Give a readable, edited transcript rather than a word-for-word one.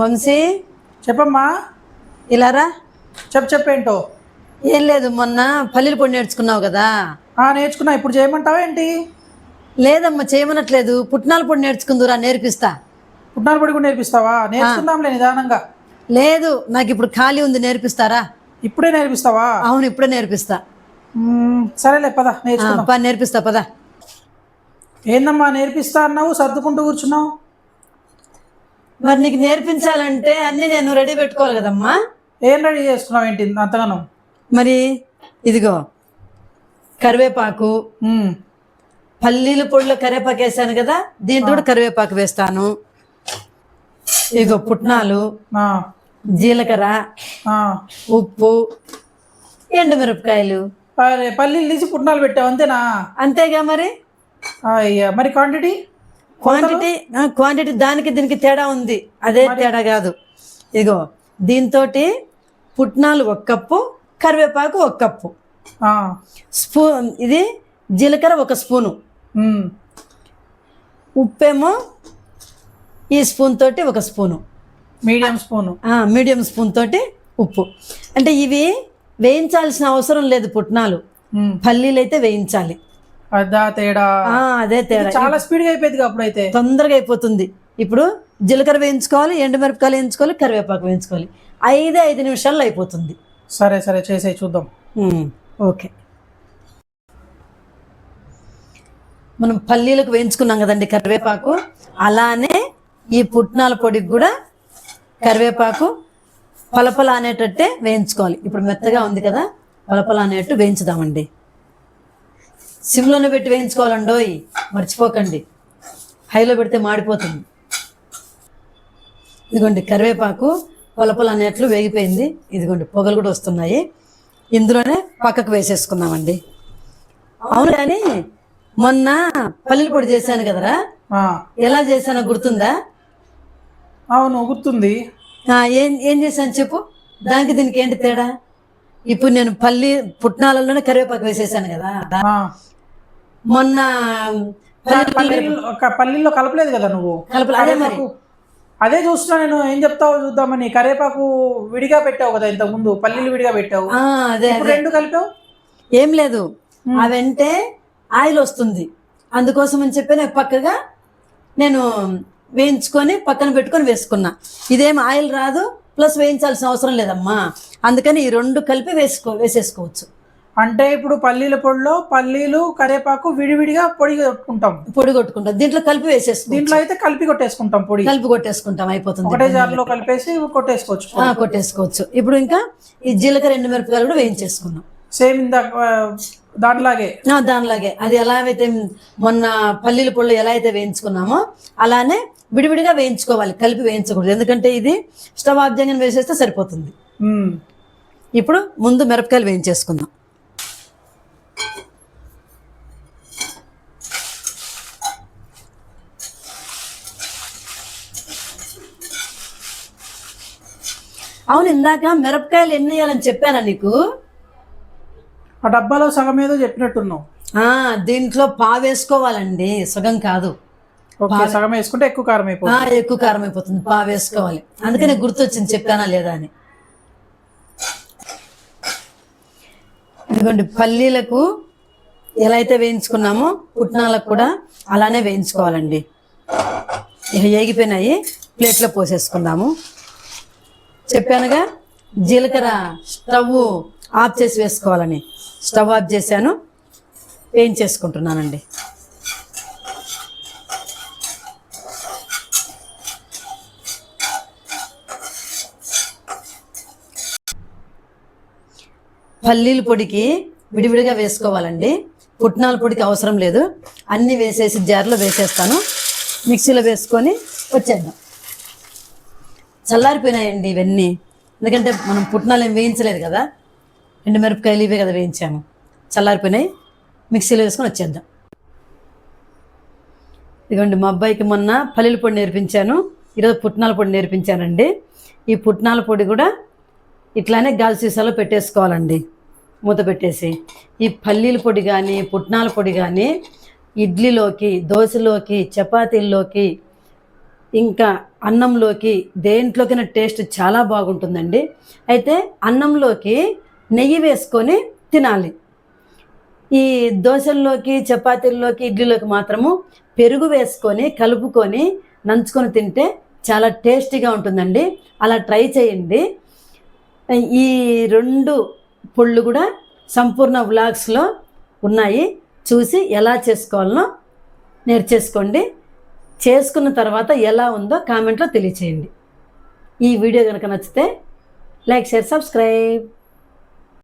వంశీ చెప్పమ్మా. ఇలారా. చెప్పేంటో. ఏం లేదు, మొన్న పల్లీల పొడి నేర్చుకున్నావు కదా. నేర్చుకున్నా. ఇప్పుడు చేయమంటావా ఏంటి? లేదమ్మా, చేయమనట్లేదు. పుట్నాల పొడి నేర్చుకుందురా, నేర్పిస్తా. పుట్నాల పొడి కూడా నేర్పిస్తావా? నేర్చుకుందాంలే నిదానంగా. లేదు, నాకు ఇప్పుడు ఖాళీ ఉంది, నేర్పిస్తారా? ఇప్పుడే నేర్పిస్తావా? అవును, ఇప్పుడే నేర్పిస్తా. సరేలే పద నేర్చుకుందాం. నేర్పిస్తా పద. ఏందమ్మా నేర్పిస్తా అన్నావు, సర్దుకుంటూ కూర్చున్నావు? మరి నీకు నేర్పించాలంటే అన్ని నేను రెడీ పెట్టుకోవాలి కదమ్మా. ఏం రెడీ చేసుకున్నావు ఏంటి అంతగానం? మరి ఇదిగో కరివేపాకు, పల్లీల పొడిలో కరివేపాకు వేసాను కదా, దీంట్లో కూడా కరివేపాకు వేస్తాను. ఇదిగో పుట్నాలు, జీలకర్ర, ఉప్పు, ఎండుమిరపకాయలు. పల్లీలు తీసి పుట్నాలు పెట్టావు అంతేనా? అంతేగా మరి. మరి క్వాంటిటీ క్వాంటిటీ దానికి దీనికి తేడా ఉంది, అదే తేడా కాదు. ఇదిగో దీంతో పుట్నాలు 1 కప్పు, కరివేపాకు 1 కప్పు, స్పూన్ ఇది జీలకర్ర 1 స్పూను, ఉప్పేమో ఈ స్పూన్ తోటి 1 స్పూను, మీడియం స్పూన్ తోటి ఉప్పు. అంటే ఇవి వేయించాల్సిన అవసరం లేదు, పుట్నాలు. పల్లీలు అయితే వేయించాలి. అదే తేడా. చాలా స్పీడ్గా అయిపోయింది అప్పుడైతే, తొందరగా అయిపోతుంది. ఇప్పుడు జీలకర్ర వేయించుకోవాలి, ఎండుమిరపకాయలు వేయించుకోవాలి, కరివేపాకు వేయించుకోవాలి. 5 నిమిషాల్లో అయిపోతుంది. సరే చేసే చూద్దాం. ఓకే. మనం పల్లీలకు వేయించుకున్నాం కదండి కరివేపాకు, అలానే ఈ పుట్నాల పొడికి కూడా కరివేపాకు పలపల అనేటట్టే వేయించుకోవాలి. ఇప్పుడు మెత్తగా ఉంది కదా, పలపల అనేట్టు వేయించుదామండి. సిమ్లోనే పెట్టి వేయించుకోవాలండోయ్, మర్చిపోకండి. హైలో పెడితే మాడిపోతుంది. ఇదిగోండి కరివేపాకు పొలపలు అనేట్లు వేగిపోయింది. ఇదిగోండి పొగలు కూడా వస్తున్నాయి. ఇందులోనే పక్కకు వేసేసుకుందామండి. అవును, కానీ మొన్న పల్లీల పొడి చేశాను కదరా, ఎలా చేశానో గుర్తుందా? అవును గుర్తుంది. ఏం చేశాను చెప్పు, దానికి దీనికి ఏంటి తేడా? ఇప్పుడు నేను పుట్నాలలోనే కరివేపాకు వేసేసాను కదా, మొన్న పల్లీలో కలపలేదు కదా నువ్వు. అదే మరి, అదే చూస్తున్నా నేను. ఏం చెప్తావు చూద్దామని. కరివేపాకు విడిగా పెట్టావు కదా ఇంతకు ముందు, పల్లీలు విడిగా పెట్టావు. అదే రెండు కలిపావు. ఏం లేదు, అవంటే ఆయిల్ వస్తుంది, అందుకోసం అని చెప్పి నేను పక్కగా వేయించుకొని పక్కన పెట్టుకొని వేసుకున్నా. ఇదేం ఆయిల్ రాదు, ప్లస్ వేయించాల్సిన అవసరం లేదమ్మా. అందుకని ఈ 2 కలిపి వేసేసుకోవచ్చు. అంటే ఇప్పుడు పల్లీల పొడిలో పల్లీలు కరివేపాకు విడివిడిగా పొడి కొట్టుకుంటాం. దీంట్లో కలిపి వేసేసుకో. దీంట్లో అయితే కలిపి కొట్టేసుకుంటాం, అయిపోతుంది. ఒకటే జార్లో కలిపేసి కొట్టేసుకోవచ్చు. ఇప్పుడు ఇంకా ఈ జీలకర్ర, ఎండుమిరపకాయలు కూడా వేయించేసుకున్నాం. సేమ్ దానిలాగే. అది ఎలా అయితే మొన్న పల్లీల పొడిలో ఎలా అయితే వేయించుకున్నామో అలానే విడివిడిగా వేయించుకోవాలి, కలిపి వేయించకూడదు. ఎందుకంటే ఇది స్టవ్ ఆఫ్ చేయగానే వేసేస్తే సరిపోతుంది. ఇప్పుడు ముందు మిరపకాయలు వేయించేసుకుందాం. అవును, ఇందాక మిరపకాయలు ఎన్ని వేయాలని చెప్పానా నీకు? ఆ డబ్బాలో సగం ఏదో చెప్పినట్టున్నావు. దీంట్లో పావు వేసుకోవాలండి, సగం కాదు. సగం వేసుకుంటే ఎక్కువ కారం అయిపోతుంది. పావు వేసుకోవాలి, అందుకని గుర్తొచ్చింది, చెప్పానా లేదా అని. ఇదిగోండి పల్లీలకు ఎలా అయితే వేయించుకున్నామో పుట్నాలకు కూడా అలానే వేయించుకోవాలండి. ఇక ఏగిపోయినాయి, ప్లేట్లో పోసేసుకుందాము. చెప్పానుగా జీలకర్ర స్టవ్ ఆఫ్ చేసి వేసుకోవాలని. స్టవ్ ఆఫ్ చేశాను, వేయించేసుకుంటున్నానండి. పల్లీల పొడికి విడివిడిగా వేసుకోవాలండి, పుట్నాల పొడికి అవసరం లేదు. అన్నీ వేసేసి జార్లో వేసేస్తాను, మిక్సీలో వేసుకొని వచ్చేద్దాం. చల్లారిపోయినాయండి ఇవన్నీ, ఎందుకంటే మనం పుట్నాలు ఏం వేయించలేదు కదా, ఎండుమిరపకాయలు ఇవే కదా వేయించాము. చల్లారిపోయినాయి, మిక్సీలో వేసుకొని వచ్చేద్దాం. ఇదిగోండి మా అబ్బాయికి మొన్న పల్లీల పొడి నేర్పించాను, ఈరోజు పుట్నాల పొడి నేర్పించానండి. ఈ పుట్నాల పొడి కూడా ఇట్లానే గాజు సీసాలో పెట్టేసుకోవాలండి, మూత పెట్టేసి. ఈ పల్లీల పొడి కానీ పుట్నాల పొడి కానీ ఇడ్లీలోకి, దోశలోకి, చపాతీల్లోకి ఇంకా అన్నంలోకి దేంట్లోకైనా టేస్ట్ చాలా బాగుంటుందండి. అయితే అన్నంలోకి నెయ్యి వేసుకొని తినాలి. ఈ దోశల్లోకి, చపాతీల్లోకి, ఇడ్లీలోకి మాత్రము పెరుగు వేసుకొని కలుపుకొని నంచుకొని తింటే చాలా టేస్టీగా ఉంటుందండి. అలా ట్రై చేయండి. ఈ 2 పొళ్ళు కూడా సంపూర్ణ వ్లాగ్స్లో ఉన్నాయి. చూసి ఎలా చేసుకోవాలనో నేర్చేసుకోండి. చేసుకున్న తర్వాత ఎలా ఉందో కామెంట్లో తెలియచేయండి. ఈ వీడియో కనుక నచ్చితే లైక్, షేర్, సబ్స్క్రైబ్.